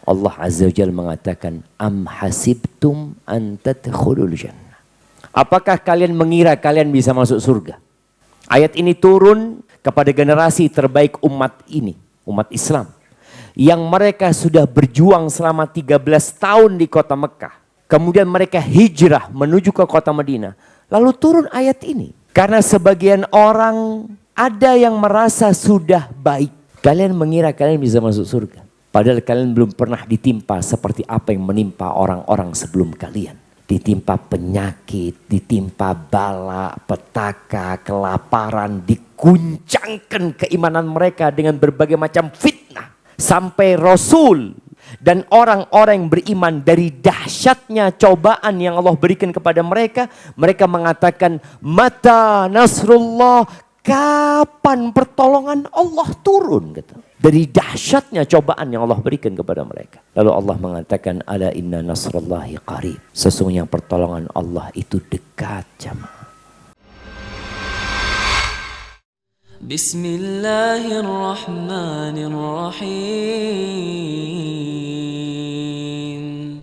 Allah Azza wa Jalla mengatakan, am hasibtum an tadkhulul jannah. Apakah kalian mengira kalian bisa masuk surga? Ayat ini turun kepada generasi terbaik umat ini, umat Islam, yang mereka sudah berjuang selama 13 tahun di kota Mekah. Kemudian mereka hijrah menuju ke kota Madinah. Lalu turun ayat ini. Karena sebagian orang ada yang merasa sudah baik. Kalian mengira kalian bisa masuk surga. Padahal kalian belum pernah ditimpa seperti apa yang menimpa orang-orang sebelum kalian. Ditimpa penyakit, ditimpa bala, petaka, kelaparan, diguncangkan keimanan mereka dengan berbagai macam fitnah. Sampai Rasul dan orang-orang yang beriman dari dahsyatnya cobaan yang Allah berikan kepada mereka, mereka mengatakan, mata nasrullah, kapan pertolongan Allah turun? Gitu. Dari dahsyatnya cobaan yang Allah berikan kepada mereka. Lalu Allah mengatakan, ala inna nasrullahi qarib. Sesungguhnya pertolongan Allah itu dekat, jamaah. Bismillahirrahmanirrahim.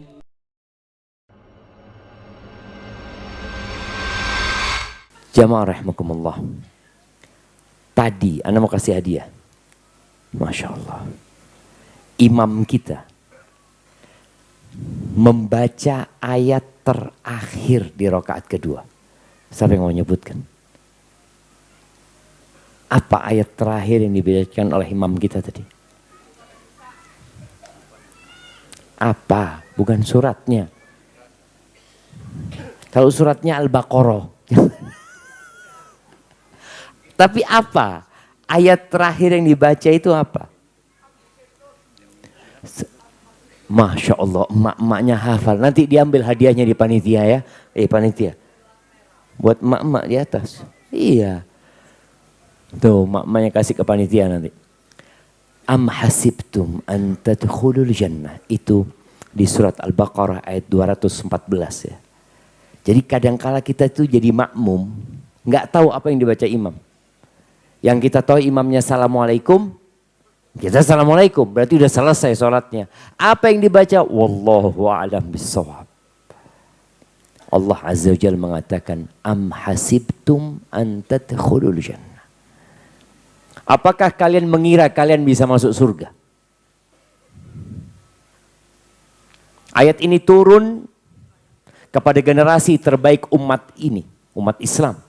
Jamaah rahimakumullah. Tadi, Anda mau kasih hadiah. Masya Allah. Imam kita membaca ayat terakhir di rakaat kedua. Siapa yang mau menyebutkan? Apa ayat terakhir yang dibacakan oleh imam kita tadi? Apa? Bukan suratnya. Kalau suratnya Al-Baqarah. Tapi apa? Ayat terakhir yang dibaca itu apa? Masya Allah, emak-emaknya hafal. Nanti diambil hadiahnya di panitia ya. Panitia. Buat emak-emak di atas. Iya. Tuh, emak-emaknya kasih ke panitia nanti. Am hasibtum an tadkhulul jannah. Itu di surat Al-Baqarah ayat 214 ya. Jadi kadangkala kita itu jadi makmum. Nggak tahu apa yang dibaca imam. Yang kita tahu imamnya assalamualaikum, kita assalamualaikum, berarti udah selesai sholatnya. Apa yang dibaca? Wallahu a'lam bissawab. Allah Azza wa Jalla mengatakan, am hasibtum an tadkhulul jannah. Apakah kalian mengira kalian bisa masuk surga? Ayat ini turun kepada generasi terbaik umat ini, umat Islam.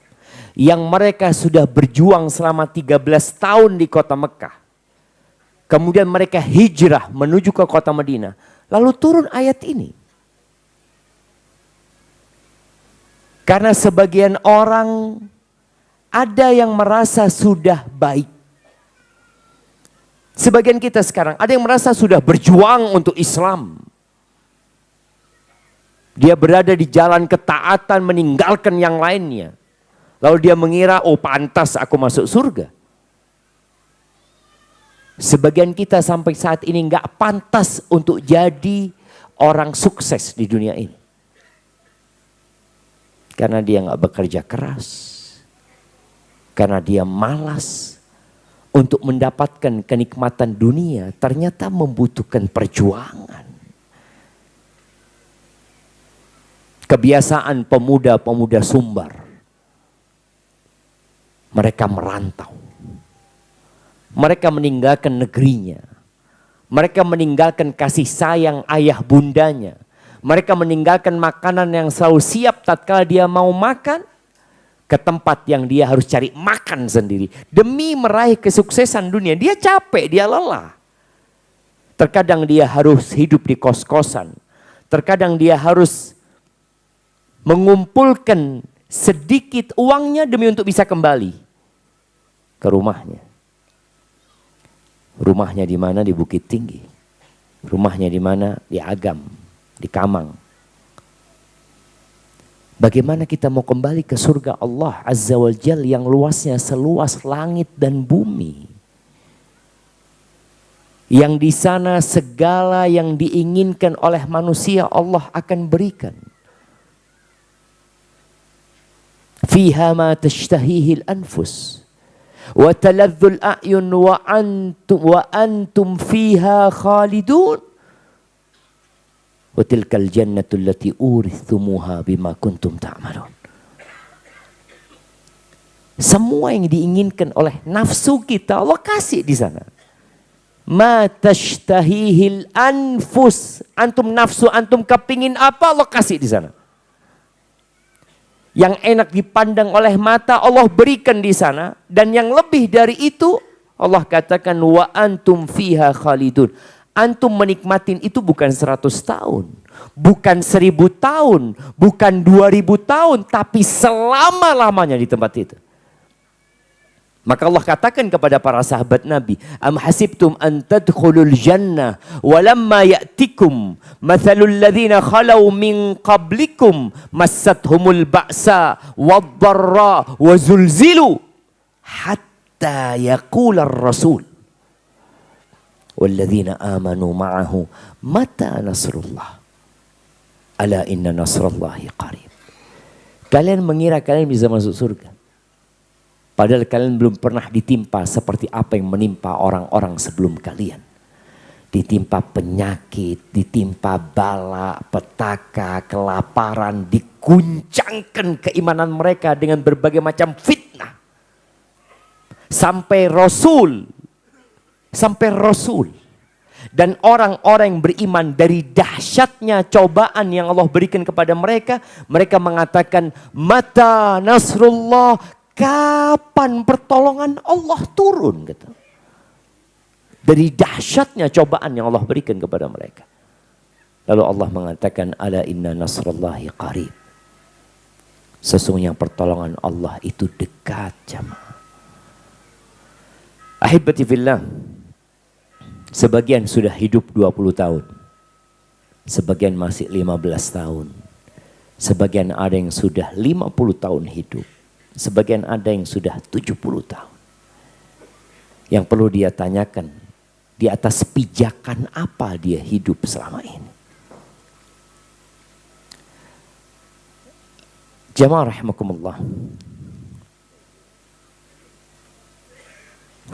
Yang mereka sudah berjuang selama 13 tahun di kota Mekah. Kemudian mereka hijrah menuju ke kota Madinah. Lalu turun ayat ini. Karena sebagian orang ada yang merasa sudah baik. Sebagian kita sekarang ada yang merasa sudah berjuang untuk Islam. Dia berada di jalan ketaatan meninggalkan yang lainnya. Lalu dia mengira, oh pantas aku masuk surga. Sebagian kita sampai saat ini nggak pantas untuk jadi orang sukses di dunia ini. Karena dia nggak bekerja keras. Karena dia malas untuk mendapatkan kenikmatan dunia. Ternyata membutuhkan perjuangan. Kebiasaan pemuda-pemuda Sumbar. Mereka merantau. Mereka meninggalkan negerinya. Mereka meninggalkan kasih sayang ayah bundanya. Mereka meninggalkan makanan yang selalu siap tatkala dia mau makan. Ke tempat yang dia harus cari makan sendiri. Demi meraih kesuksesan dunia. Dia capek, dia lelah. Terkadang dia harus hidup di kos-kosan. Terkadang dia harus mengumpulkan sedikit uangnya demi untuk bisa kembali ke rumahnya. Rumahnya di mana? Di Bukit Tinggi. Rumahnya di mana? Di Agam, di Kamang. Bagaimana kita mau kembali ke surga Allah Azza wa Jalla yang luasnya seluas langit dan bumi? Yang di sana segala yang diinginkan oleh manusia Allah akan berikan. Fiha ma tashtahihil anfus. Wa talazzul a'yun wa antum fiha khalidun. Wa tilkal jannatu allati urithumuha bima kuntum ta'malun. Semua yang diinginkan oleh nafsu kita Allah kasih di sana. Ma tashtahihil anfus. Antum nafsu, antum kepingin apa Allah kasih di sana. Yang enak dipandang oleh mata Allah berikan di sana. Dan yang lebih dari itu Allah katakan wa antum fiha khalidun. Antum menikmatin itu bukan 100 tahun. Bukan 1000 tahun. Bukan 2000 tahun. Tapi selama-lamanya di tempat itu. Maka Allah katakan kepada para sahabat Nabi, am hasibtum an tadkhulul jannah walamma ya'tikum mathalul ladzina khalau min qablikum massathumul ba'sa wad-dharra wa zulzilu hatta yaqula ar-rasul wal ladzina amanu ma'ahu mata nasrullah ala inna nasrallahi qarib. Kalian mengira kalian bisa masuk surga. Padahal kalian belum pernah ditimpa seperti apa yang menimpa orang-orang sebelum kalian. Ditimpa penyakit, ditimpa bala, petaka, kelaparan, diguncangkan keimanan mereka dengan berbagai macam fitnah. Sampai Rasul dan orang-orang yang beriman dari dahsyatnya cobaan yang Allah berikan kepada mereka, mereka mengatakan mata nasrullah, kapan pertolongan Allah turun gitu. Dari dahsyatnya cobaan yang Allah berikan kepada mereka. Lalu Allah mengatakan ala inna nasrallahi qarib. Sesungguhnya pertolongan Allah itu dekat jamaah. Ahibati fillah. Sebagian sudah hidup 20 tahun. Sebagian masih 15 tahun. Sebagian ada yang sudah 50 tahun hidup. Sebagian ada yang sudah 70 tahun. Yang perlu dia tanyakan, di atas pijakan apa dia hidup selama ini. Jamaah rahimakumullah.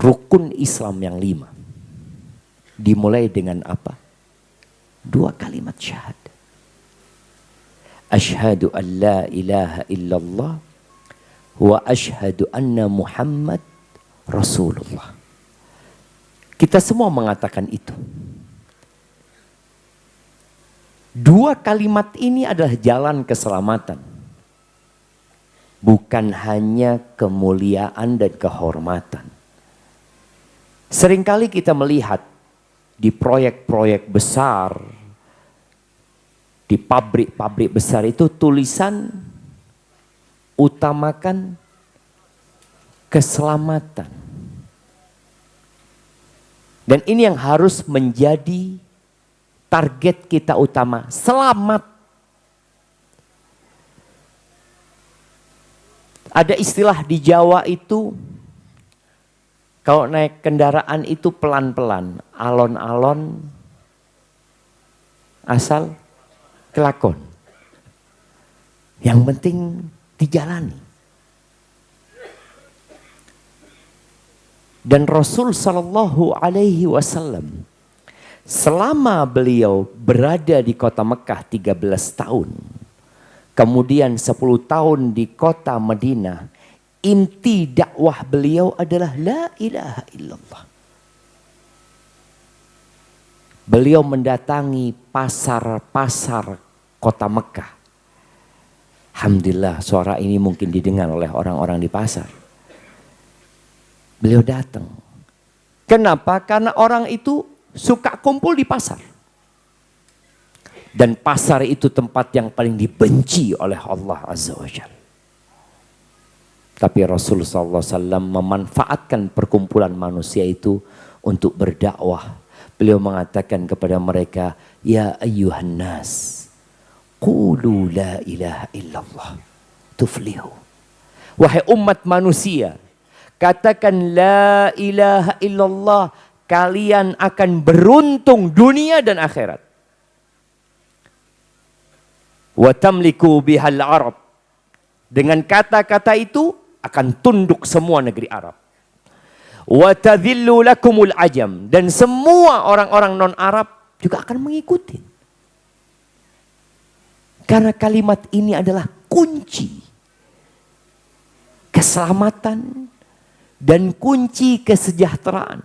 Rukun Islam yang 5. Dimulai dengan apa? 2 kalimat syahadat. Asyhadu an la ilaha illallah wa asyhadu anna Muhammad Rasulullah. Kita semua mengatakan itu. 2 kalimat ini adalah jalan keselamatan. Bukan hanya kemuliaan dan kehormatan. Seringkali kita melihat di proyek-proyek besar, di pabrik-pabrik besar itu tulisan utamakan keselamatan. Dan ini yang harus menjadi target kita utama. Selamat. Ada istilah di Jawa itu, kalau naik kendaraan itu pelan-pelan. Alon-alon asal kelakon. Yang penting dijalani. Dan Rasul Sallallahu Alaihi Wasallam selama beliau berada di kota Mekah 13 tahun, kemudian 10 tahun di kota Madinah, inti dakwah beliau adalah la ilaha illallah. Beliau mendatangi pasar-pasar kota Mekah. Alhamdulillah suara ini mungkin didengar oleh orang-orang di pasar. Beliau datang. Kenapa? Karena orang itu suka kumpul di pasar. Dan pasar itu tempat yang paling dibenci oleh Allah Azza wa Jalla. Tapi Rasulullah SAW memanfaatkan perkumpulan manusia itu untuk berdakwah. Beliau mengatakan kepada mereka, ya ayyuhan nas, qulu la ilaha illallah tuflihu. Wahai umat manusia, katakan la ilaha illallah, kalian akan beruntung dunia dan akhirat. Wa tamliku bihal Arab. Dengan kata-kata itu akan tunduk semua negeri Arab. Wa tadhillu lakumul ajam, dan semua orang-orang non-Arab juga akan mengikuti. Karena kalimat ini adalah kunci keselamatan dan kunci kesejahteraan.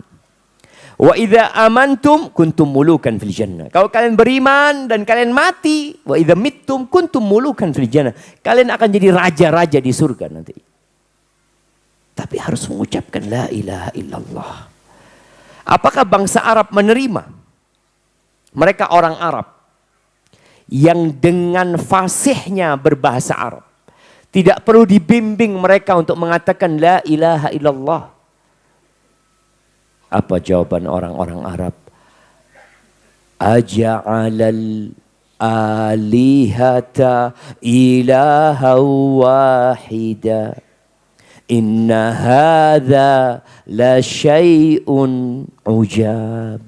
Wa idza amantum kuntum mulukan fil jannah. Kalau kalian beriman dan kalian mati, wa idza mittum kuntum mulukan fil jannah. Kalian akan jadi raja-raja di surga nanti. Tapi harus mengucapkan la ilaha illallah. Apakah bangsa Arab menerima? Mereka orang Arab yang dengan fasihnya berbahasa Arab. Tidak perlu dibimbing mereka untuk mengatakan la ilaha illallah. Apa jawaban orang-orang Arab? Aja'alal alihata ilaha wahida. Inna hadza la syai'un ujab.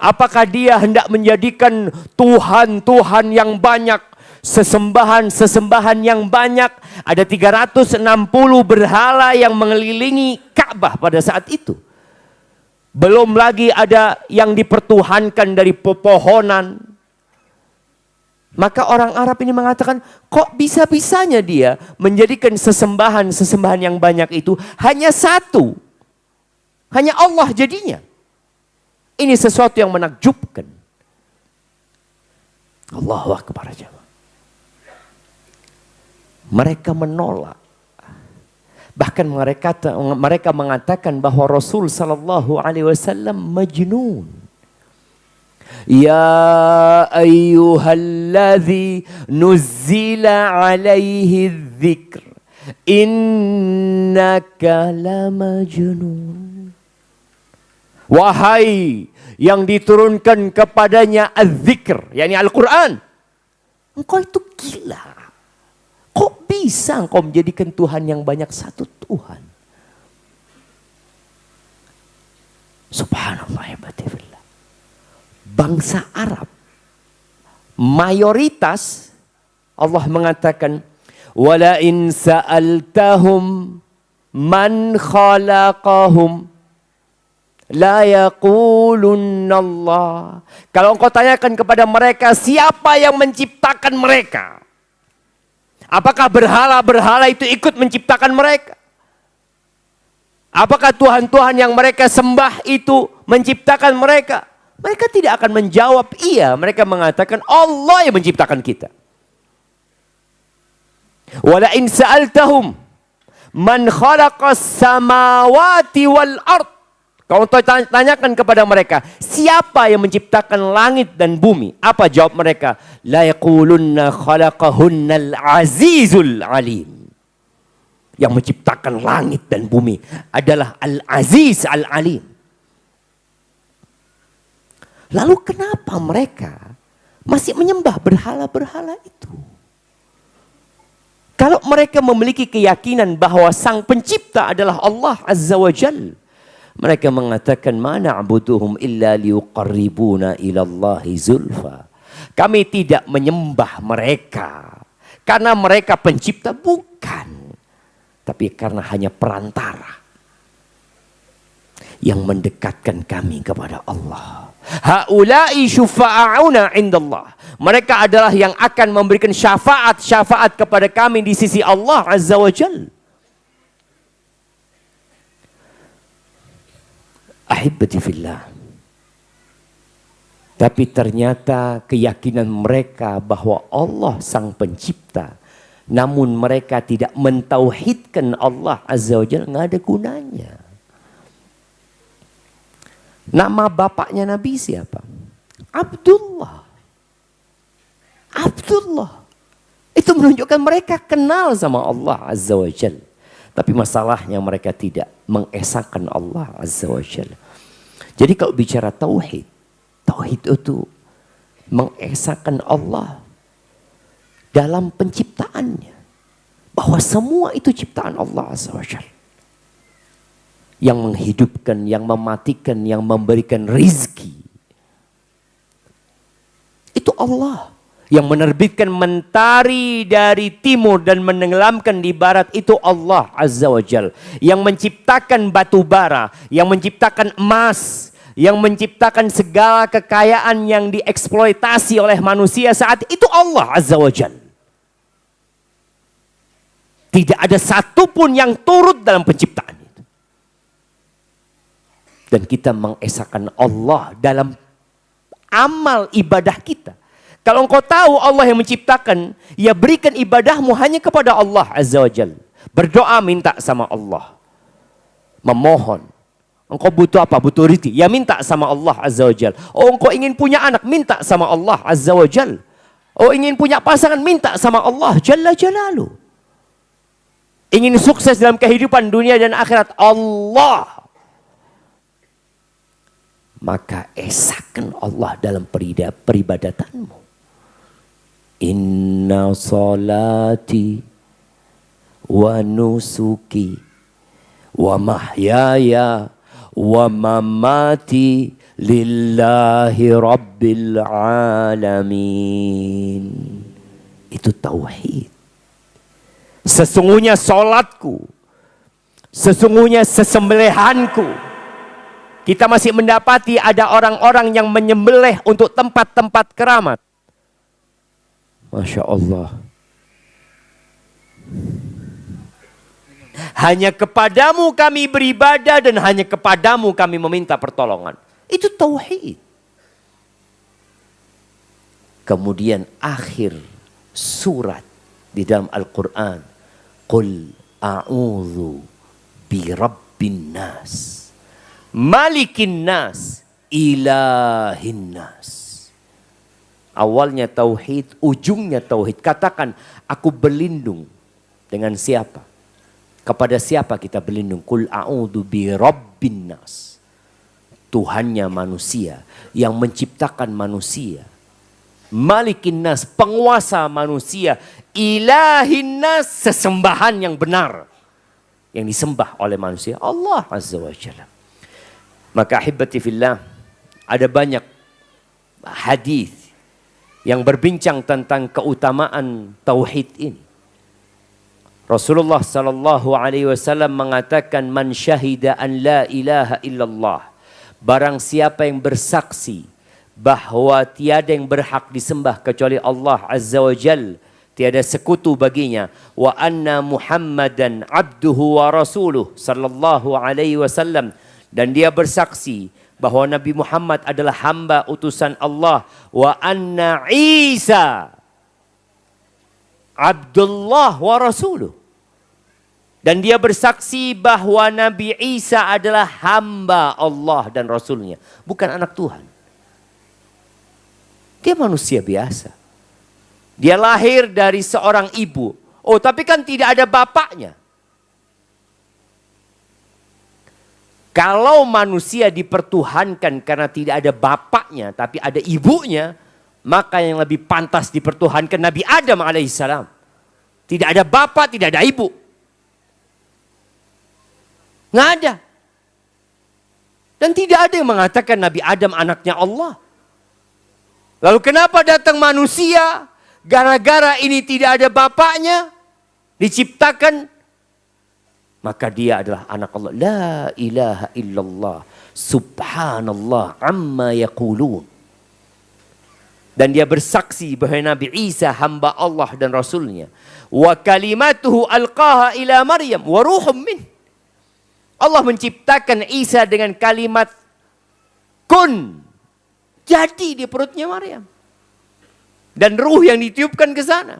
Apakah dia hendak menjadikan Tuhan-Tuhan yang banyak, sesembahan-sesembahan yang banyak? Ada 360 berhala yang mengelilingi Ka'bah pada saat itu. Belum lagi ada yang dipertuhankan dari pepohonan. Maka orang Arab ini mengatakan, kok bisa-bisanya dia menjadikan sesembahan-sesembahan yang banyak itu hanya satu. Hanya Allah jadinya. Ini sesuatu yang menakjubkan. Allahu Akbar. Mereka menolak. Bahkan mereka mengatakan bahwa Rasul sallallahu alaihi wasallam majnun. Ya ayyuhalladzi nuzzila alaihi dzikr innaka lamajnun. Wahai yang diturunkan kepadanya az-zikr, yakni Al-Quran, engkau itu gila. Kok bisa engkau menjadikan Tuhan yang banyak satu Tuhan? Subhanallah ya batifillah. Bangsa Arab mayoritas Allah mengatakan wala in sa'altahum man khalaqahum la yaqulunna Allah. Kalau engkau tanyakan kepada mereka siapa yang menciptakan mereka, apakah berhala-berhala itu ikut menciptakan mereka? Apakah Tuhan-Tuhan yang mereka sembah itu menciptakan mereka? Mereka tidak akan menjawab iya. Mereka mengatakan Allah yang menciptakan kita. Wala in sa'altahum man khalaqas samawati wal ard. Kalau tanyakan kepada mereka, siapa yang menciptakan langit dan bumi? Apa jawab mereka? La yaqulunna khalaqahunnal azizul alim. Yang menciptakan langit dan bumi adalah Al-Aziz Al-Alim. Lalu kenapa mereka masih menyembah berhala-berhala itu? Kalau mereka memiliki keyakinan bahwa sang pencipta adalah Allah Azza wa Jalla, mereka mengatakan mana na'buduhum illa liuqarribuna ilallahi zulfa. Kami tidak menyembah mereka karena mereka pencipta, bukan. Tapi karena hanya perantara yang mendekatkan kami kepada Allah. Haula'i syufa'auna indallah. Mereka adalah yang akan memberikan syafaat kepada kami di sisi Allah Azza wa Jalla. Ahibati fillah. Tapi ternyata keyakinan mereka bahwa Allah sang pencipta, namun mereka tidak mentauhidkan Allah Azza wa Jalla, nggak ada gunanya. Nama bapaknya Nabi siapa? Abdullah. Abdullah. Itu menunjukkan mereka kenal sama Allah Azza wa Jalla. Tapi masalahnya mereka tidak mengesahkan Allah Azza wa Jalla. Jadi kalau bicara tauhid, tauhid itu mengesahkan Allah dalam penciptaannya. Bahwa semua itu ciptaan Allah Azza wa Jalla. Yang menghidupkan, yang mematikan, yang memberikan rizki. Itu Allah. Yang menerbitkan mentari dari timur dan menenggelamkan di barat, itu Allah Azza wa Jal. Yang menciptakan batu bara, yang menciptakan emas, yang menciptakan segala kekayaan yang dieksploitasi oleh manusia saat itu Allah Azza wa Jal. Tidak ada satupun yang turut dalam penciptaan itu. Dan kita mengesahkan Allah dalam amal ibadah kita. Kalau engkau tahu Allah yang menciptakan, ya berikan ibadahmu hanya kepada Allah Azza wa Jalla. Berdoa minta sama Allah. Memohon. Engkau butuh apa? Butuh rezeki. Ya minta sama Allah Azza wa Jalla. Oh engkau ingin punya anak, minta sama Allah Azza wa Jalla. Oh ingin punya pasangan, minta sama Allah Jalla Jalaluh. Ingin sukses dalam kehidupan dunia dan akhirat Allah. Maka esahkan Allah dalam peribadatanmu. Inna salati wa nusuki wa mahyaya wa mamati lillahi rabbil alamin. Itu tauhid. Sesungguhnya solatku, sesungguhnya sesembelihanku. Kita masih mendapati ada orang-orang yang menyembelih untuk tempat-tempat keramat. Masya Allah. Hanya kepadamu kami beribadah dan hanya kepadamu kami meminta pertolongan. Itu tauhid. Kemudian akhir surat di dalam Al-Quran. Qul a'udzu birabbin nas, malikin nas, ilahin nas. Awalnya tauhid, ujungnya tauhid. Katakan, aku berlindung dengan siapa? Kepada siapa kita berlindung? Qul a'udzu birabbin nas. Tuhannya manusia, yang menciptakan manusia. Malikin nas, penguasa manusia. Ilahin nas, sesembahan yang benar. Yang disembah oleh manusia. Allah Azza wa Jalla. Maka ahibati fillah, ada banyak hadis yang berbincang tentang keutamaan tauhid ini. Rasulullah sallallahu alaihi wasallam mengatakan, man syahida an la ilaha illallah. Barang siapa yang bersaksi bahwa tiada yang berhak disembah kecuali Allah Azza wa Jalla, tiada sekutu baginya, wa anna Muhammadan abduhu wa rasuluh sallallahu alaihi wasallam, dan dia bersaksi bahwa Nabi Muhammad adalah hamba utusan Allah, wa anna Isa Abdullah wa rasuluh, dan dia bersaksi bahwa Nabi Isa adalah hamba Allah dan Rasulnya, bukan anak Tuhan. Dia manusia biasa. Dia lahir dari seorang ibu. Oh, tapi kan tidak ada bapaknya. Kalau manusia dipertuhankan karena tidak ada bapaknya, tapi ada ibunya, maka yang lebih pantas dipertuhankan Nabi Adam alaihissalam. Tidak ada bapak, tidak ada ibu. Nggak ada. Dan tidak ada yang mengatakan Nabi Adam anaknya Allah. Lalu kenapa datang manusia? Gara-gara ini tidak ada bapaknya, diciptakan, maka dia adalah anak Allah. La ilaha illallah, subhanallah amma yaqulun. Dan dia bersaksi bahwa Nabi Isa hamba Allah dan Rasulnya. Wa kalimatuhu alqaha ila Maryam wa ruhum min. Allah menciptakan Isa dengan kalimat kun. Jadi di perutnya Maryam. Dan ruh yang ditiupkan ke sana.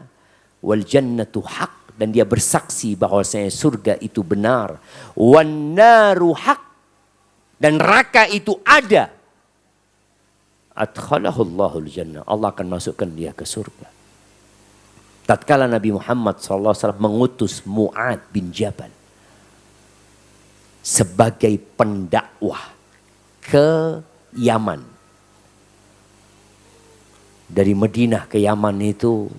Wal jannatu haq. Dan dia bersaksi bahwasanya surga itu benar. Wan naru haq. Dan neraka itu ada. Adkhalahullahu jannah. Allah akan masukkan dia ke surga. Tatkala Nabi Muhammad SAW mengutus Mu'ad bin Jabal sebagai pendakwah ke Yaman. Dari Madinah ke Yaman itu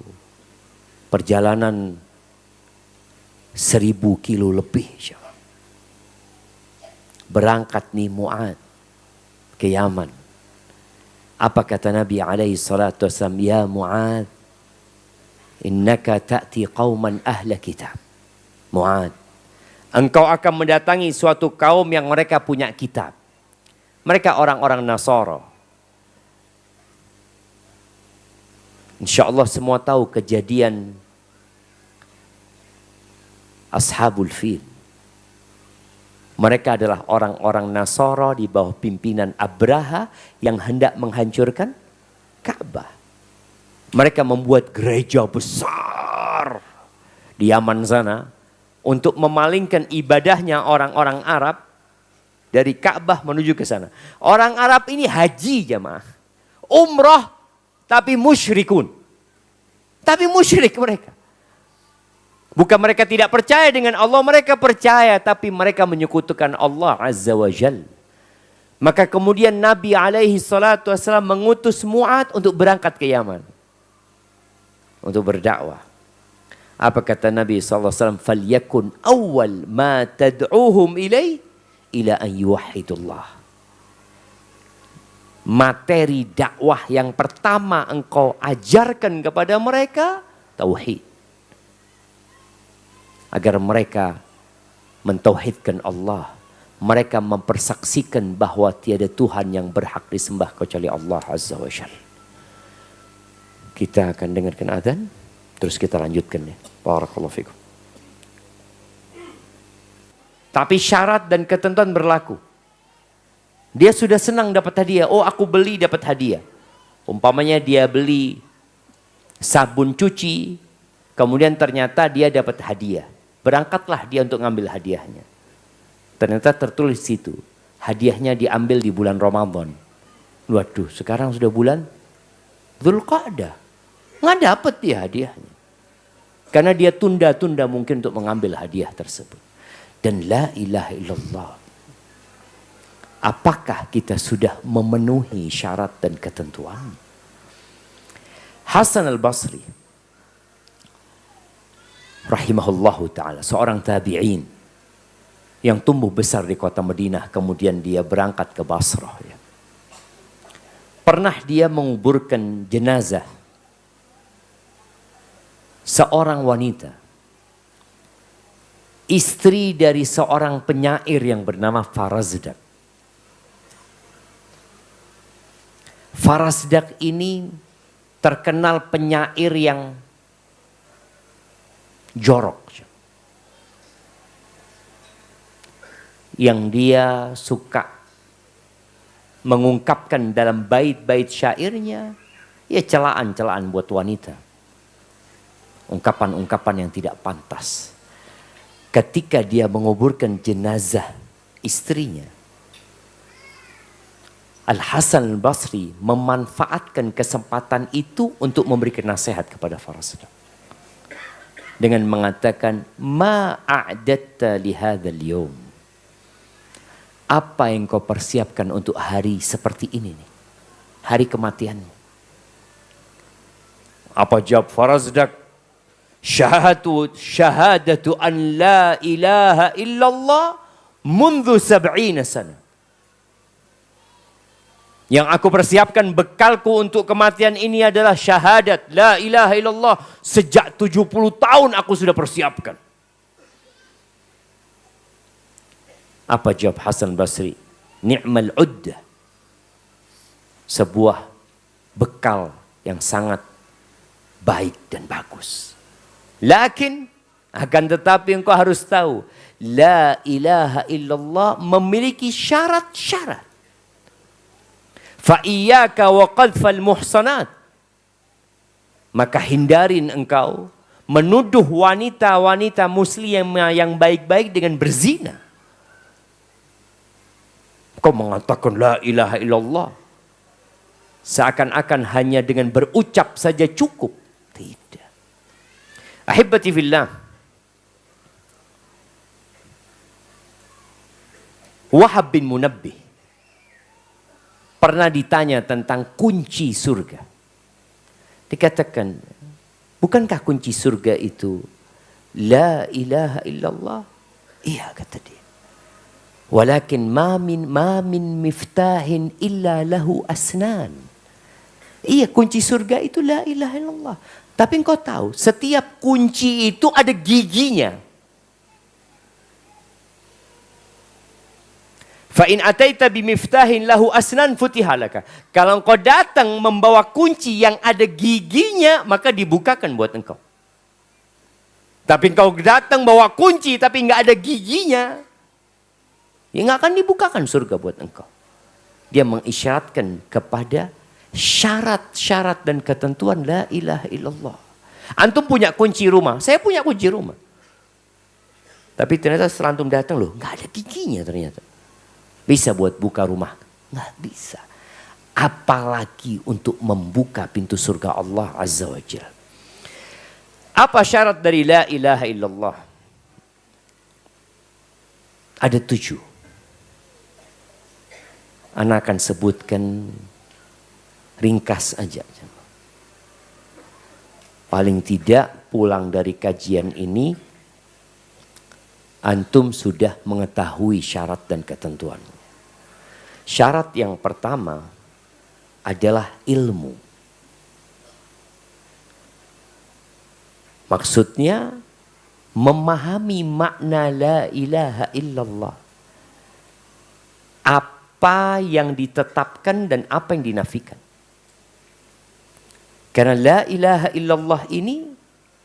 perjalanan 1000 kilo lebih. Berangkat nih Mu'ad ke Yaman. Apa kata Nabi alaihi salatu wasallam? Ya Mu'ad, innaka ta'ti qauman ahla kitab. Mu'ad, engkau akan mendatangi suatu kaum yang mereka punya kitab. Mereka orang-orang Nasara. Insya Allah semua tahu kejadian Ashabul Fil. Mereka adalah orang-orang Nasara di bawah pimpinan Abraha yang hendak menghancurkan Ka'bah. Mereka membuat gereja besar di Yaman sana untuk memalingkan ibadahnya orang-orang Arab dari Ka'bah menuju ke sana. Orang Arab ini haji jamaah. Umrah tapi musyrikun. Tapi musyrik mereka. Bukan mereka tidak percaya dengan Allah, mereka percaya tapi mereka menyekutukan Allah Azza wa Jal. Maka kemudian Nabi alaihi salatu wassalam mengutus Mu'ad untuk berangkat ke Yaman. Untuk berdakwah. Apa kata Nabi SAW? Falyakun awal ma tad'uhum ilai ila an yuwahidullah. Materi dakwah yang pertama engkau ajarkan kepada mereka, tauhid. Agar mereka mentauhidkan Allah. Mereka mempersaksikan bahwa tiada Tuhan yang berhak disembah kecuali Allah Azza wa Jalla. Kita akan dengarkan adzan, terus kita lanjutkan ya. Barakallahu fikum. Tapi syarat dan ketentuan berlaku. Dia sudah senang dapat hadiah. Oh, aku beli dapat hadiah. Umpamanya dia beli sabun cuci, kemudian ternyata dia dapat hadiah. Berangkatlah dia untuk ngambil hadiahnya. Ternyata tertulis situ, hadiahnya diambil di bulan Ramadan. Waduh, sekarang sudah bulan Dzulqa'dah. Nggak dapat dia hadiahnya. Karena dia tunda-tunda mungkin untuk mengambil hadiah tersebut. Dan la ilaha illallah. Apakah kita sudah memenuhi syarat dan ketentuan? Hasan al-Basri rahimahullahu ta'ala, seorang tabi'in yang tumbuh besar di kota Madinah, kemudian dia berangkat ke Basrah. Ya. Pernah dia menguburkan jenazah seorang wanita, istri dari seorang penyair yang bernama Farazdak. Farazdak ini terkenal penyair yang jorok. Yang dia suka mengungkapkan dalam bait-bait syairnya, ya celaan-celaan buat wanita. Ungkapan-ungkapan yang tidak pantas. Ketika dia menguburkan jenazah istrinya, Al-Hasan al-Basri memanfaatkan kesempatan itu untuk memberikan nasihat kepada Farazdak. Dengan mengatakan, ma a'datta li hadzal yawm. Apa yang kau persiapkan untuk hari seperti ini nih? Hari kematianmu. Apa jawab Farazdak? Syahadatu an la ilaha illallah mundu 70 sana. Yang aku persiapkan bekalku untuk kematian ini adalah syahadat la ilaha illallah. Sejak 70 tahun aku sudah persiapkan. Apa jawab Hasan Basri? Ni'mal uddah. Sebuah bekal yang sangat baik dan bagus. Lakin akan tetapi engkau harus tahu, la ilaha illallah memiliki syarat-syarat. Fa iyyaka wa qadfal muhsanat. Maka hindarin engkau menuduh wanita-wanita muslim yang baik-baik dengan berzina. Kau mengatakan la ilaha illallah seakan-akan hanya dengan berucap saja cukup. Tidak. Ahibbati fillah. Wahab bin Munabbih pernah ditanya tentang kunci surga. Dikatakan, bukankah kunci surga itu la ilaha illallah? Iya, kata dia. Walakin ma min miftahin illa lahu asnan. Iya, kunci surga itu la ilaha illallah. Tapi engkau tahu, setiap kunci itu ada giginya. Fa in ataita bimiftahin lahu asnan futihalaka. Kalau engkau datang membawa kunci yang ada giginya, maka dibukakan buat engkau. Tapi engkau datang bawa kunci tapi nggak ada giginya, ya nggak akan dibukakan surga buat engkau. Dia mengisyaratkan kepada syarat-syarat dan ketentuan la ilaha illallah. Antum punya kunci rumah, saya punya kunci rumah. Tapi ternyata setelah antum datang loh, nggak ada giginya ternyata. Bisa buat buka rumah? Nggak bisa. Apalagi untuk membuka pintu surga Allah Azza wa Jalla. Apa syarat dari la ilaha illallah? Ada 7. Ana akan sebutkan ringkas aja. Paling tidak pulang dari kajian ini, antum sudah mengetahui syarat dan ketentuan. Syarat yang pertama adalah ilmu. Maksudnya memahami makna la ilaha illallah. Apa yang ditetapkan dan apa yang dinafikan. Karena la ilaha illallah ini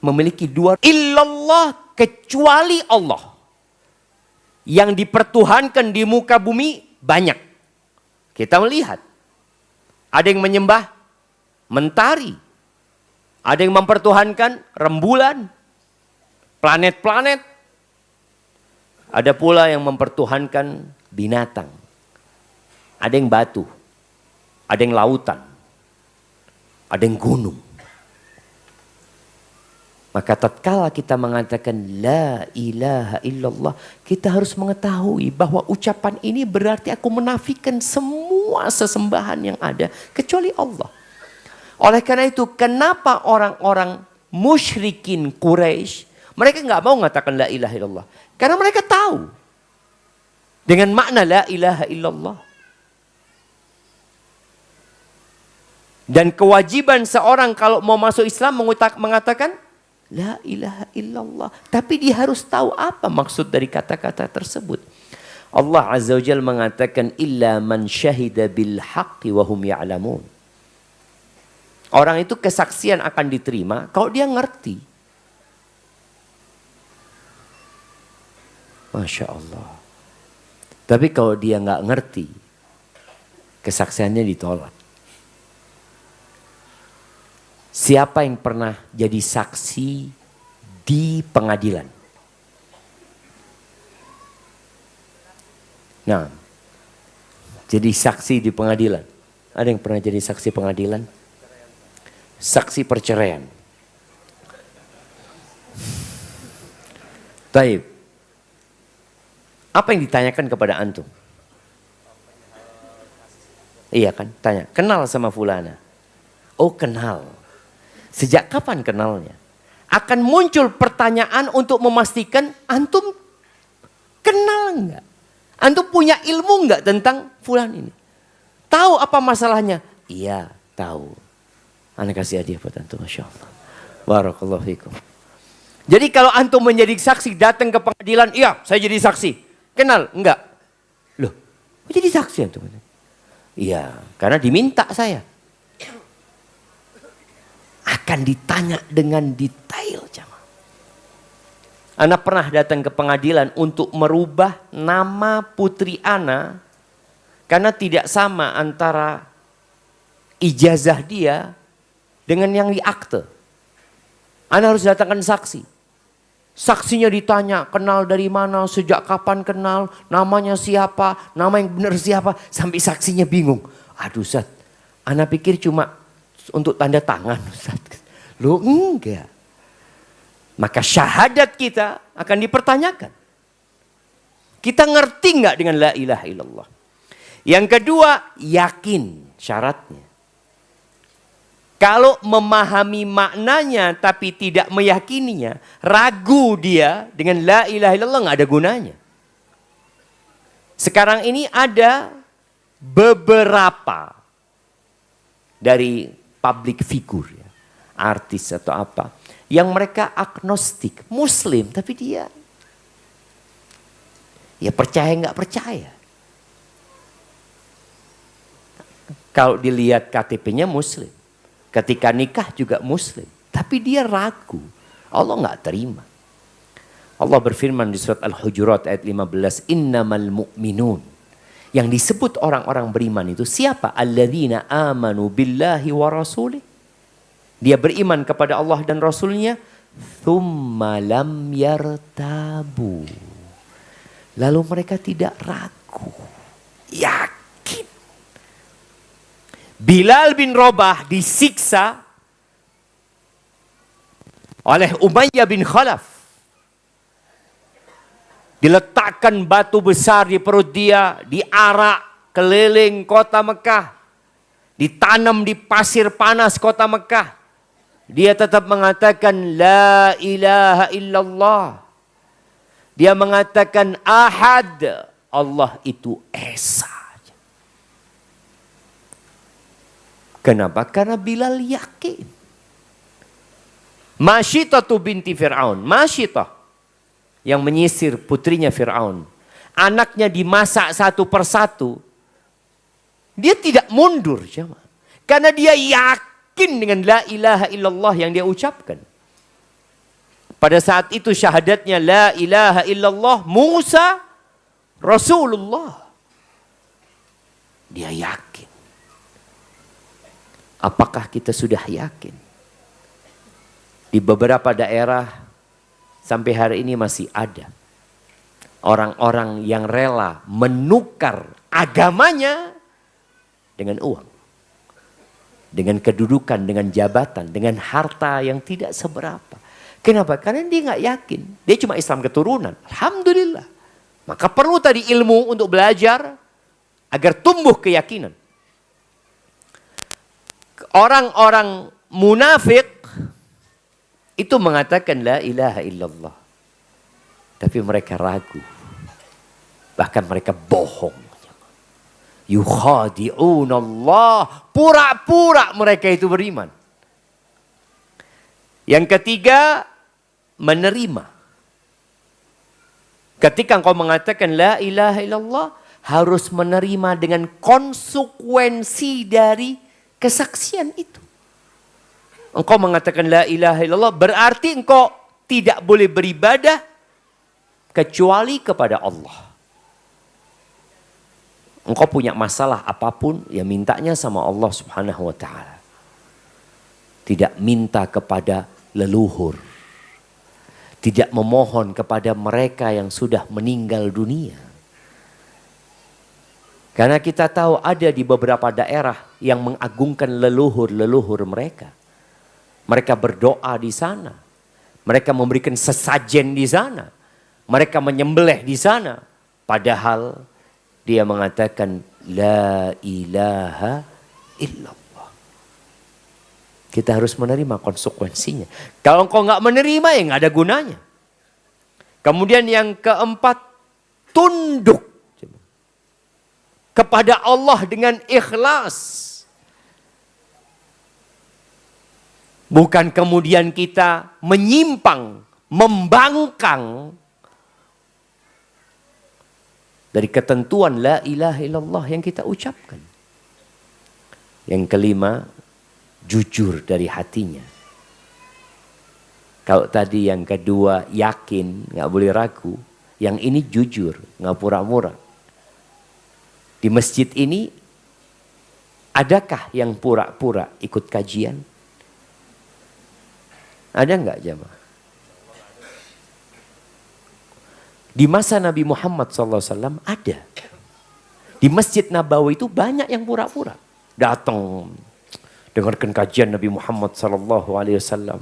memiliki 2 illallah, kecuali Allah. Yang dipertuhankan di muka bumi banyak. Kita melihat. Ada yang menyembah mentari. Ada yang mempertuhankan rembulan, planet-planet. Ada pula yang mempertuhankan binatang. Ada yang batu. Ada yang lautan. Ada yang gunung. Maka tatkala kita mengatakan la ilaha illallah, kita harus mengetahui bahwa ucapan ini berarti aku menafikan semua sesembahan yang ada kecuali Allah. Oleh karena itu, kenapa orang-orang musyrikin Quraisy mereka nggak mau mengatakan la ilaha illallah? Karena mereka tahu dengan makna la ilaha illallah. Dan kewajiban seorang kalau mau masuk Islam mengatakan la ilaha illallah. Tapi dia harus tahu apa maksud dari kata-kata tersebut. Allah Azza wa Jalla mengatakan illa man syahida bil haqqi wa hum ya'lamun. Orang itu kesaksian akan diterima kalau dia ngerti. Masya Allah. Tapi kalau dia nggak ngerti, kesaksiannya ditolak. Siapa yang pernah jadi saksi di pengadilan? Nah, jadi saksi di pengadilan. Ada yang pernah jadi saksi pengadilan? Saksi perceraian. Taib. Apa yang ditanyakan kepada antum? Iya kan? Tanya. Kenal sama fulana? Oh kenal. Sejak kapan kenalnya? Akan muncul pertanyaan untuk memastikan antum kenal enggak? Antum punya ilmu enggak tentang fulan ini? Tahu apa masalahnya? Iya, tahu. Ana kasih hadiah buat antum, Masya Allah. Barakallahu fikum. Jadi kalau antum menjadi saksi datang ke pengadilan, iya saya jadi saksi. Kenal? Enggak. Loh, jadi saksi antum? Iya, karena diminta saya. Akan ditanya dengan detail. Ana pernah datang ke pengadilan untuk merubah nama putri Ana. Karena tidak sama antara ijazah dia dengan yang di akte. Ana harus datangkan saksi. Saksinya ditanya, kenal dari mana, sejak kapan kenal, namanya siapa, nama yang benar siapa. Sampai saksinya bingung. Aduh Ustaz, Ana pikir cuma untuk tanda tangan Ustaz. Loh enggak. Maka syahadat kita akan dipertanyakan. Kita ngerti enggak dengan la ilaha illallah? Yang kedua, yakin syaratnya. Kalau memahami maknanya tapi tidak meyakininya, ragu dia dengan la ilaha illallah nggak ada gunanya. Sekarang ini ada beberapa dari public figure, ya, artis atau apa, yang mereka agnostik, muslim, tapi dia ya percaya nggak percaya. Kalau dilihat KTP-nya muslim. Ketika nikah juga muslim. Tapi dia ragu. Allah nggak terima. Allah berfirman di surat Al-Hujurat ayat 15, innamal mu'minun. Yang disebut orang-orang beriman itu siapa? Alladzina amanu billahi wa rasulih. Dia beriman kepada Allah dan Rasulnya. Thumma lam yartabu. Lalu mereka tidak ragu. Yakin. Bilal bin Rabah disiksa oleh Umayyah bin Khalaf. Diletakkan batu besar di perut dia, diarak keliling kota Mekah, ditanam di pasir panas kota Mekah. Dia tetap mengatakan la ilaha illallah. Dia mengatakan ahad, Allah itu esa. Kenapa? Karena Bilal yakin. Masyitah binti Fir'aun. Masyitah yang menyisir putrinya Fir'aun. Anaknya dimasak satu persatu. Dia tidak mundur. Karena dia yakin dengan la ilaha illallah yang dia ucapkan. Pada saat itu syahadatnya la ilaha illallah Musa Rasulullah. Dia yakin. Apakah kita sudah yakin? Di beberapa daerah sampai hari ini masih ada orang-orang yang rela menukar agamanya dengan uang, dengan kedudukan, dengan jabatan, dengan harta yang tidak seberapa. Kenapa? Karena dia nggak yakin. Dia cuma Islam keturunan. Alhamdulillah. Maka perlu tadi ilmu untuk belajar agar tumbuh keyakinan. Orang-orang munafik itu mengatakan la ilaha illallah. Tapi mereka ragu. Bahkan mereka bohong. Yukhadi'un Allah. Pura-pura mereka itu beriman. Yang ketiga, menerima. Ketika engkau mengatakan la ilaha illallah, harus menerima dengan konsekuensi dari kesaksian itu. Engkau mengatakan la ilaha illallah berarti engkau tidak boleh beribadah kecuali kepada Allah. Engkau punya masalah apapun, ya mintanya sama Allah Subhanahu wa ta'ala. Tidak minta kepada leluhur. Tidak memohon kepada mereka yang sudah meninggal dunia. Karena kita tahu ada di beberapa daerah yang mengagungkan leluhur-leluhur mereka. Mereka berdoa di sana. Mereka memberikan sesajen di sana. Mereka menyembelih di sana. Padahal dia mengatakan la ilaha illallah. Kita harus menerima konsekuensinya. Kalau engkau nggak menerima ya nggak ada gunanya. Kemudian yang keempat, tunduk kepada Allah dengan ikhlas. Bukan kemudian kita menyimpang, membangkang dari ketentuan la ilaha illallah yang kita ucapkan. Yang kelima, jujur dari hatinya. Kalau tadi yang kedua yakin, nggak boleh ragu. Yang ini jujur, nggak pura-pura. Di masjid ini, adakah yang pura-pura ikut kajian? Ada nggak jamaah? Di masa Nabi Muhammad SAW ada. Di Masjid Nabawi itu banyak yang pura-pura. Datang, dengarkan kajian Nabi Muhammad SAW.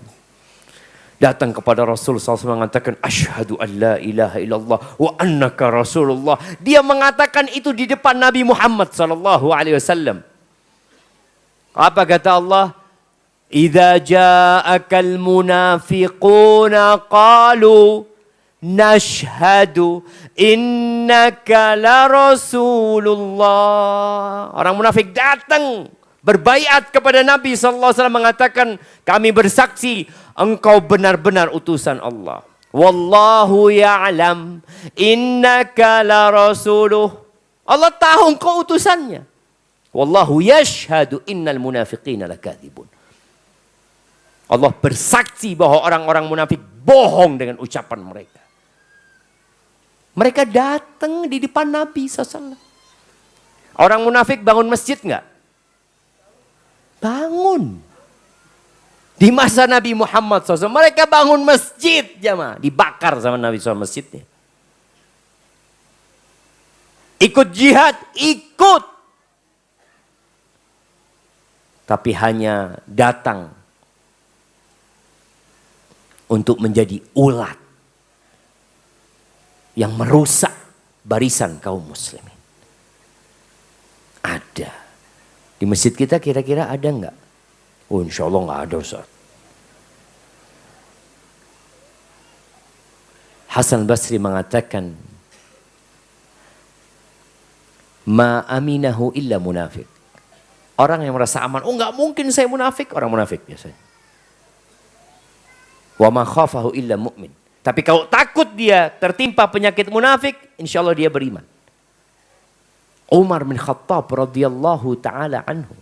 Datang kepada Rasul SAW mengatakan, Asyhadu an la ilaha illallah wa annaka Rasulullah. Dia mengatakan itu di depan Nabi Muhammad SAW. Apa kata Allah? Idza ja'akal munafiquna qalu nashhadu innaka la Rasulullah. Orang munafik datang berbaiat kepada Nabi SAW mengatakan, kami bersaksi engkau benar-benar utusan Allah. Wallahu ya'lam innaka la rasuluh. Allah tahu engkau utusannya. Wallahu yashhadu innal munafiqina lakadzibun. Allah bersaksi bahwa orang-orang munafik bohong dengan ucapan mereka. Mereka datang di depan Nabi SAW. Orang munafik bangun masjid nggak? Bangun. Di masa Nabi Muhammad SAW, mereka bangun masjid, jamaah. Dibakar sama Nabi SAW masjidnya. Ikut jihad, ikut. Tapi hanya datang untuk menjadi ulat yang merusak barisan kaum muslimin. Ada. Di masjid kita kira-kira ada enggak? Oh, insya Allah enggak ada, Ustaz. Hasan Basri mengatakan, ma aminahu illa munafik. Orang yang merasa aman, oh enggak mungkin saya munafik, orang munafik biasanya. Wa ma khafahu illa mu'min. Tapi kalau takut dia tertimpa penyakit munafik, insya Allah dia beriman. Umar bin Khattab radhiyallahu taala anhu,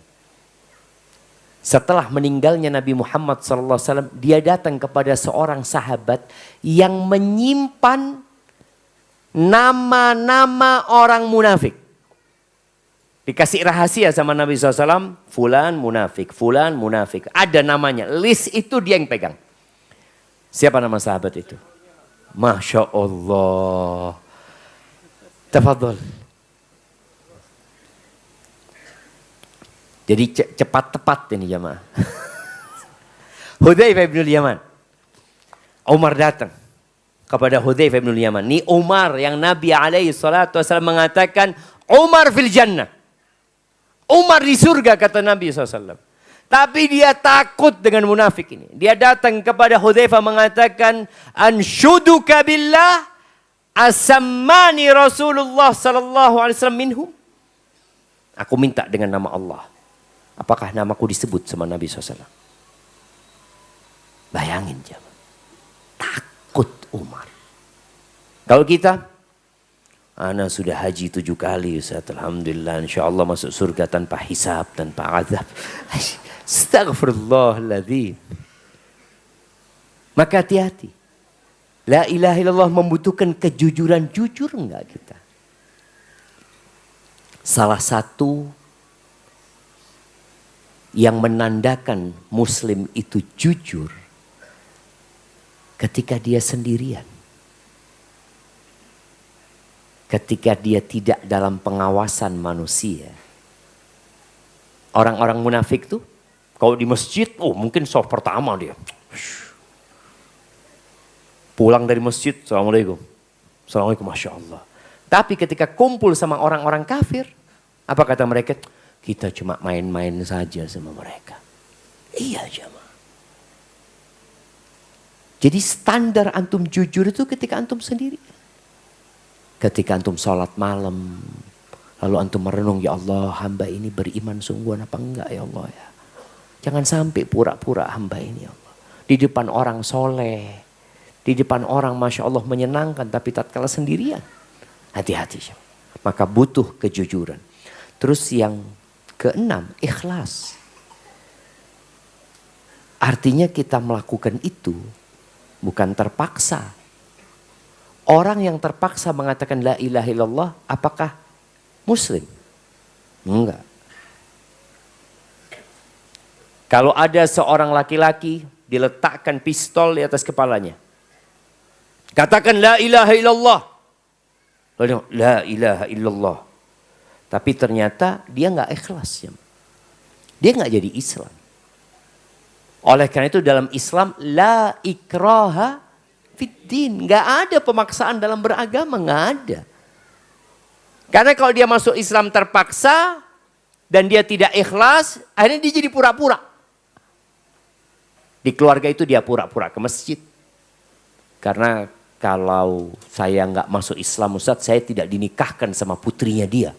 setelah meninggalnya Nabi Muhammad SAW, dia datang kepada seorang sahabat yang menyimpan nama-nama orang munafik. Dikasih rahasia sama Nabi SAW, fulan munafik, fulan munafik. Ada namanya, list itu dia yang pegang. Siapa nama sahabat itu? Masya Allah. Tafadhol. Jadi cepat tepat ini jamaah. Hudzaifah bin Yaman. Umar datang kepada Hudzaifah bin Yaman. Ini Umar yang Nabi SAW mengatakan, Umar fil jannah. Umar di surga kata Nabi SAW. Tapi dia takut dengan munafik ini. Dia datang kepada Hudzaifah mengatakan, anshuduka billah asammani Rasulullah sallallahu alaihi wasallam minhum. Aku minta dengan nama Allah. Apakah namaku disebut sama Nabi SAW? Bayangin jemaah. Takut Umar. Kalau kita, ana sudah haji 7 kali Ustaz. Alhamdulillah, insya Allah masuk surga tanpa hisab, tanpa azab. Astaghfirullahaladzim. Maka hati-hati. La ilaha illallah membutuhkan kejujuran. Jujur enggak kita? Salah satu yang menandakan muslim itu jujur ketika dia sendirian. Ketika dia tidak dalam pengawasan manusia. Orang-orang munafik tuh kalau di masjid, oh mungkin soft pertama dia. Pulang dari masjid, Assalamualaikum. Assalamualaikum, Masya Allah. Tapi ketika kumpul sama orang-orang kafir, apa kata mereka? Kita cuma main-main saja sama mereka. Iya jemaah. Jadi standar antum jujur itu ketika antum sendiri. Ketika antum sholat malam, lalu antum merenung, ya Allah hamba ini beriman sungguhan apa enggak ya Allah ya. Jangan sampai pura-pura hamba ini ya Allah. Di depan orang soleh, di depan orang Masya Allah menyenangkan, tapi tatkala sendirian. Hati-hati. Maka butuh kejujuran. Terus yang keenam, ikhlas. Artinya kita melakukan itu bukan terpaksa. Orang yang terpaksa mengatakan la ilaha illallah, apakah muslim? Enggak. Kalau ada seorang laki-laki diletakkan pistol di atas kepalanya. Katakan la ilaha illallah. Lalu la ilaha illallah. Tapi ternyata dia enggak ikhlas. Dia enggak jadi Islam. Oleh karena itu dalam Islam la ikraha fiddin. Enggak ada pemaksaan dalam beragama, enggak ada. Karena kalau dia masuk Islam terpaksa dan dia tidak ikhlas, akhirnya dia jadi pura-pura. Di keluarga itu dia pura-pura ke masjid. Karena kalau saya enggak masuk Islam Ustaz, saya tidak dinikahkan sama putrinya dia.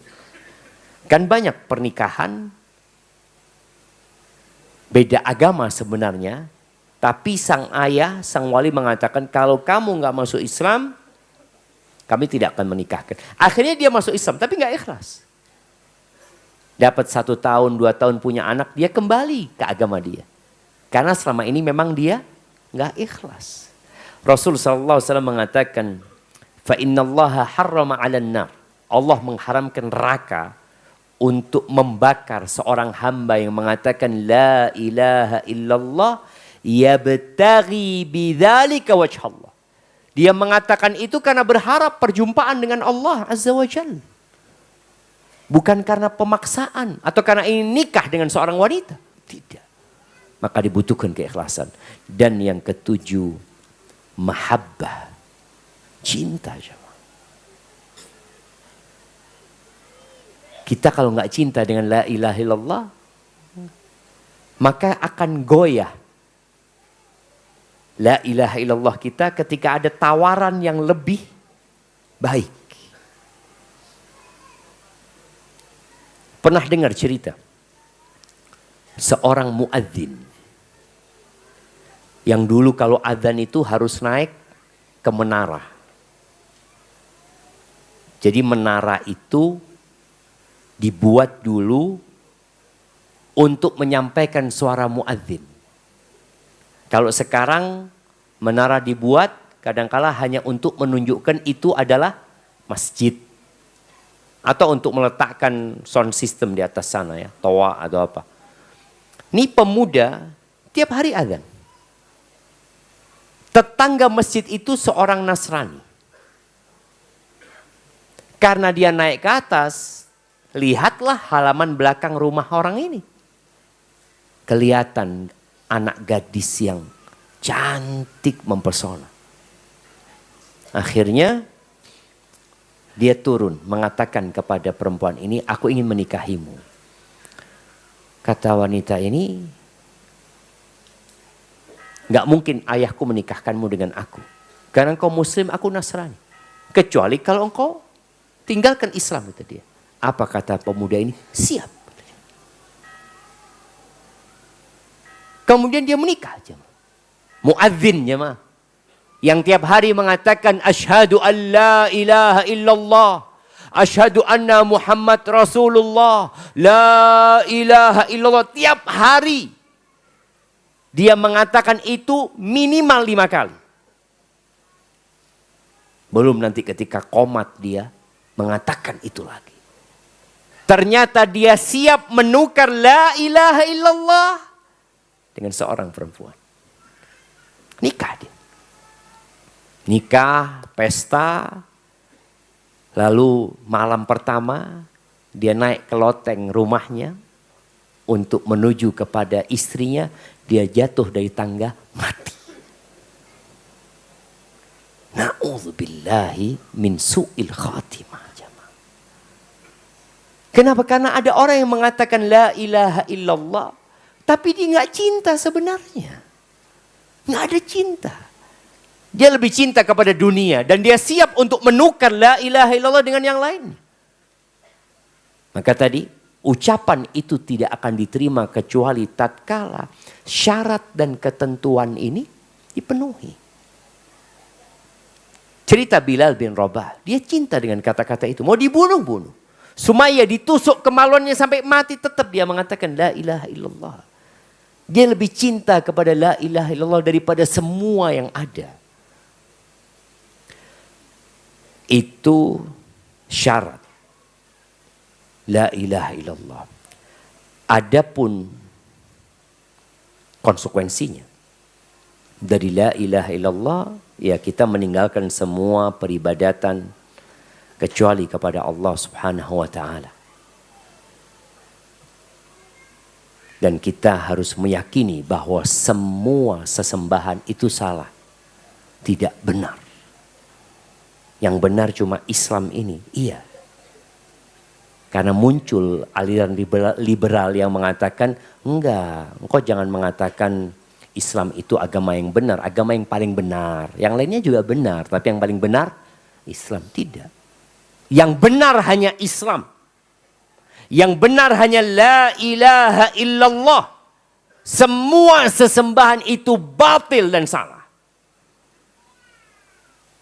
Kan banyak pernikahan beda agama sebenarnya. Tapi sang ayah, sang wali mengatakan kalau kamu enggak masuk Islam, kami tidak akan menikahkan. Akhirnya dia masuk Islam tapi enggak ikhlas. Dapat 1 tahun, 2 tahun punya anak, dia kembali ke agama dia. Karena selama ini memang dia enggak ikhlas. Rasul SAW mengatakan, Fa innallaha harrama 'alan nar. Allah mengharamkan neraka untuk membakar seorang hamba yang mengatakan la ilaha illallah yabtaghi bidzalika wajhallah. Dia mengatakan itu karena berharap perjumpaan dengan Allah Azza wa Jalla. Bukan karena pemaksaan atau karena ini nikah dengan seorang wanita. Tidak. Maka dibutuhkan keikhlasan. Dan yang ketujuh, mahabbah. Cinta. Kita kalau nggak cinta dengan la ilaha illallah, maka akan goyah la ilaha illallah kita ketika ada tawaran yang lebih baik. Pernah dengar cerita seorang muadzin yang dulu kalau adzan itu harus naik ke menara. Jadi menara itu dibuat dulu untuk menyampaikan suara muadzin. Kalau sekarang menara dibuat kadangkala hanya untuk menunjukkan itu adalah masjid. Atau untuk meletakkan sound system di atas sana ya, toa atau apa. Ini pemuda tiap hari adzan. Tetangga masjid itu seorang Nasrani. Karena dia naik ke atas, lihatlah halaman belakang rumah orang ini. Kelihatan anak gadis yang cantik mempesona. Akhirnya dia turun mengatakan kepada perempuan ini, aku ingin menikahimu. Kata wanita ini, gak mungkin ayahku menikahkanmu dengan aku. Karena engkau muslim, aku Nasrani. Kecuali kalau engkau tinggalkan Islam, kata dia. Apa kata pemuda ini? Siap. Kemudian dia menikah. Muadzin jemaah. Yang tiap hari mengatakan asyhadu an la ilaha illallah. Asyhadu anna Muhammad Rasulullah. La ilaha illallah. Tiap hari. Dia mengatakan itu minimal 5 kali. Belum nanti ketika qomat dia mengatakan itu lagi. Ternyata dia siap menukar la ilaha illallah dengan seorang perempuan. Nikah dia. Nikah, pesta, lalu malam pertama dia naik ke loteng rumahnya untuk menuju kepada istrinya, dia jatuh dari tangga, mati. Na'udzubillahi min su'il khatimah. Kenapa? Karena ada orang yang mengatakan la ilaha illallah, tapi dia nggak cinta sebenarnya. Nggak ada cinta. Dia lebih cinta kepada dunia dan dia siap untuk menukar la ilaha illallah dengan yang lain. Maka tadi ucapan itu tidak akan diterima kecuali tatkala syarat dan ketentuan ini dipenuhi. Cerita Bilal bin Rabah, dia cinta dengan kata-kata itu, mau dibunuh-bunuh. Sumayyah ditusuk kemaluannya sampai mati, tetap dia mengatakan la ilaha illallah. Dia lebih cinta kepada la ilaha illallah daripada semua yang ada. Itu syarat la ilaha illallah. Adapun konsekuensinya dari la ilaha illallah, ya kita meninggalkan semua peribadatan kecuali kepada Allah Subhanahu wa taala. Dan kita harus meyakini bahwa semua sesembahan itu salah, tidak benar. Yang benar cuma Islam ini, iya. Karena muncul aliran liberal yang mengatakan, enggak, engkau jangan mengatakan Islam itu agama yang benar, agama yang paling benar. Yang lainnya juga benar, tapi yang paling benar Islam, tidak. Yang benar hanya Islam. Yang benar hanya la ilaha illallah. Semua sesembahan itu batil dan salah.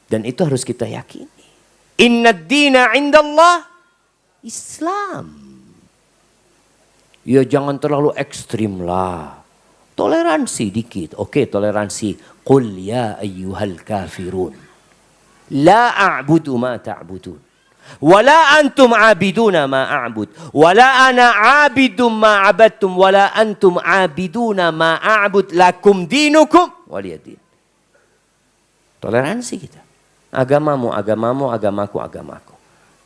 Dan itu harus kita yakini. Inna dina indallah Islam. Ya jangan terlalu ekstrim lah. Toleransi dikit. Oke, toleransi. Qul ya ayyuhal kafirun. La a'budu ma ta'budun. Wala antum abiduna ma a'bud. Wala ana abidum ma abadtum. Wala antum abiduna ma a'bud. Lakum dinukum waliyadin. Toleransi kita. Agamamu, agamamu, agamaku, agamaku.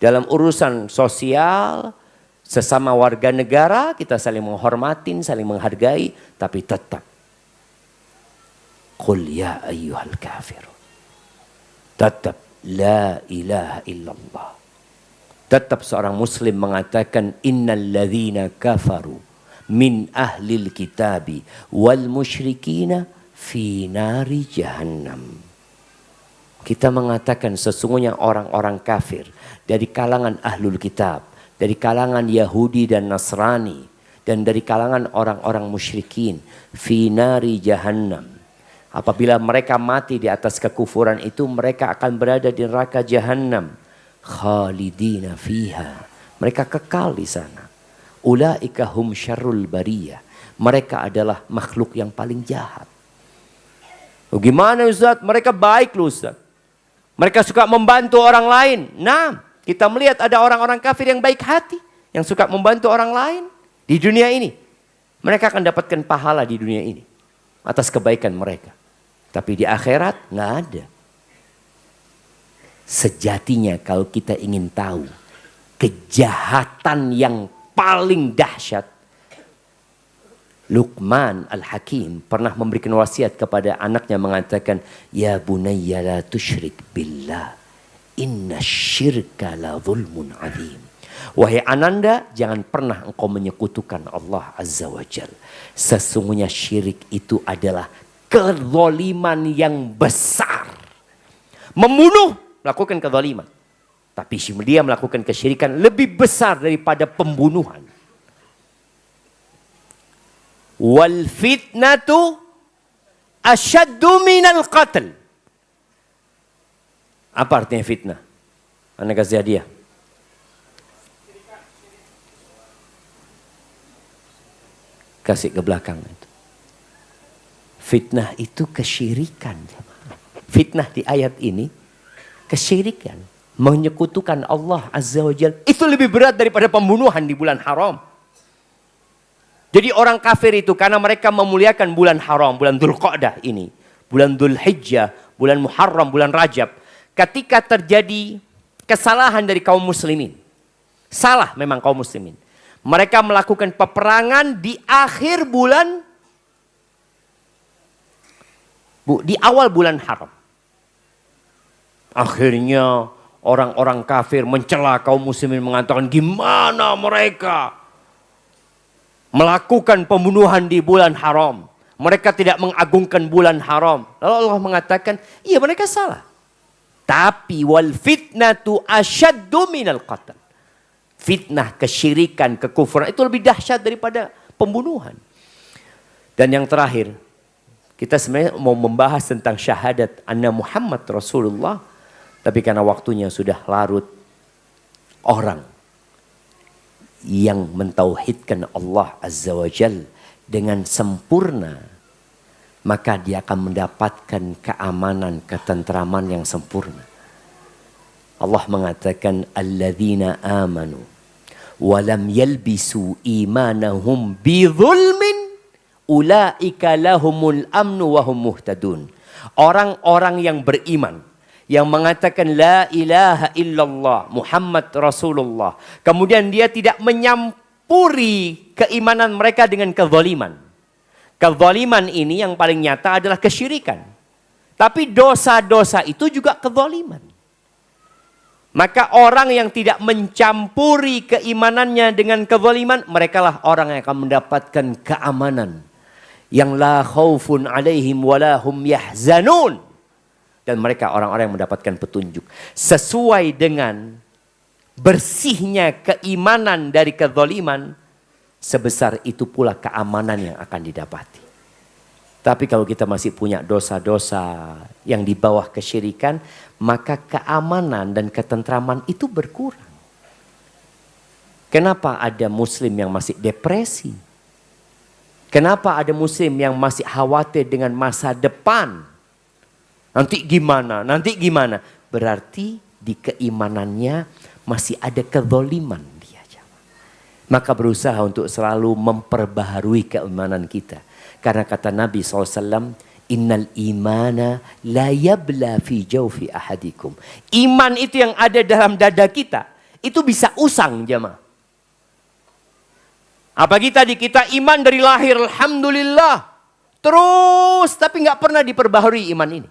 Dalam urusan sosial, sesama warga negara, kita saling menghormatin, saling menghargai. Tapi tetap. Qul ya ayyuhal kafirun. Tetap la ilaha illallah. Tetap seorang muslim mengatakan innal ladzina kafaru min ahlil kitabi wal musyrikina fi nari jahannam. Kita mengatakan sesungguhnya orang-orang kafir dari kalangan ahlul kitab, dari kalangan Yahudi dan Nasrani, dan dari kalangan orang-orang musyrikin fi nari jahannam. Apabila mereka mati di atas kekufuran itu, mereka akan berada di neraka jahannam. Khalidina fiha. Mereka kekal di sana. Ulaika hum syarrul bariyah. Mereka adalah makhluk yang paling jahat. Gimana Ustaz? Mereka baik loh Ustaz. Mereka suka membantu orang lain. Nah, kita melihat ada orang-orang kafir yang baik hati. Yang suka membantu orang lain di dunia ini. Mereka akan dapatkan pahala di dunia ini. Atas kebaikan mereka. Tapi di akhirat nggak ada. Sejatinya kalau kita ingin tahu kejahatan yang paling dahsyat, Luqman Al-Hakim pernah memberikan wasiat kepada anaknya mengatakan, ya bunayya la tusyrik billah, inna syirka la zulmun azim. Wahai ananda, jangan pernah engkau menyekutukan Allah Azza wa Jal. Sesungguhnya syirik itu adalah kezaliman yang besar. Membunuh, melakukan kezaliman. Tapi dia melakukan kesyirikan lebih besar daripada pembunuhan. Wal fitnatu asyaddu minal qatl. Apa artinya fitnah? Anda kasih hadiah. Kasih ke belakang itu. Fitnah itu kesyirikan. Fitnah di ayat ini kesyirikan. Menyekutukan Allah Azza wa Jalla. Itu lebih berat daripada pembunuhan di bulan haram. Jadi orang kafir itu karena mereka memuliakan bulan haram, bulan Dzulqa'dah ini, bulan Dzulhijjah, bulan Muharram, bulan Rajab. Ketika terjadi kesalahan dari kaum muslimin. Salah memang kaum muslimin. Mereka melakukan peperangan di akhir bulan, di awal bulan haram. Akhirnya orang-orang kafir mencela kaum muslimin mengatakan gimana mereka melakukan pembunuhan di bulan haram. Mereka tidak mengagungkan bulan haram. Lalu Allah mengatakan, iya mereka salah. Tapi wal fitnatu asyaddu minal qatl. Fitnah, kesyirikan, kekufuran itu lebih dahsyat daripada pembunuhan. Dan yang terakhir, kita sebenarnya mau membahas tentang syahadat anna Muhammad Rasulullah. Tapi karena waktunya sudah larut, orang yang mentauhidkan Allah Azza wa Jal dengan sempurna, maka dia akan mendapatkan keamanan, ketentraman yang sempurna. Allah mengatakan, alladzina amanu walam yalbisu imanahum bizulmin ulaika lahumul amnu wahum muhtadun. Orang-orang yang beriman, yang mengatakan la ilaha illallah Muhammad Rasulullah, kemudian dia tidak menyampuri keimanan mereka dengan kezaliman. Kezaliman ini yang paling nyata adalah kesyirikan. Tapi dosa-dosa itu juga kezaliman. Maka orang yang tidak mencampuri keimanannya dengan kezaliman, merekalah orang yang akan mendapatkan keamanan. Yang la khaufun alaihim wala hum yahzanun. Dan mereka orang-orang yang mendapatkan petunjuk. Sesuai dengan bersihnya keimanan dari kezaliman, sebesar itu pula keamanan yang akan didapati. Tapi kalau kita masih punya dosa-dosa yang di bawah kesyirikan, maka keamanan dan ketentraman itu berkurang. Kenapa ada muslim yang masih depresi? Kenapa ada muslim yang masih khawatir dengan masa depan? Nanti gimana? Nanti gimana? berarti di keimanannya masih ada kezaliman dia. Maka berusaha untuk selalu memperbaharui keimanan kita. Karena kata Nabi SAW, innal imana la yabla fi jawfi ahadikum. Iman itu yang ada dalam dada kita, itu bisa usang jemaah. Apalagi tadi kita iman dari lahir, alhamdulillah. Terus, tapi nggak pernah diperbaharui iman ini.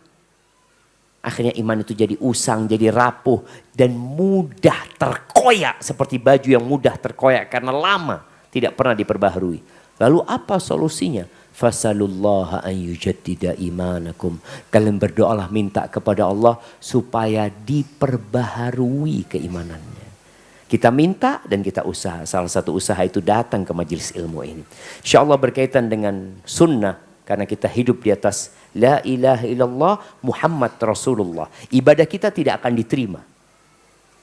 Akhirnya iman itu jadi usang, jadi rapuh, dan mudah terkoyak. Seperti baju yang mudah terkoyak karena lama tidak pernah diperbaharui. Lalu apa solusinya? Fasalullaha an yujaddida imanakum. Kalian berdoalah, minta kepada Allah supaya diperbaharui keimanannya. Kita minta dan kita usaha. Salah satu usaha itu datang ke majelis ilmu ini. Insya Allah berkaitan dengan sunnah. Karena kita hidup di atas la ilaha illallah Muhammad Rasulullah. Ibadah kita tidak akan diterima.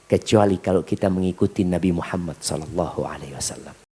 Kecuali kalau kita mengikuti Nabi Muhammad SAW.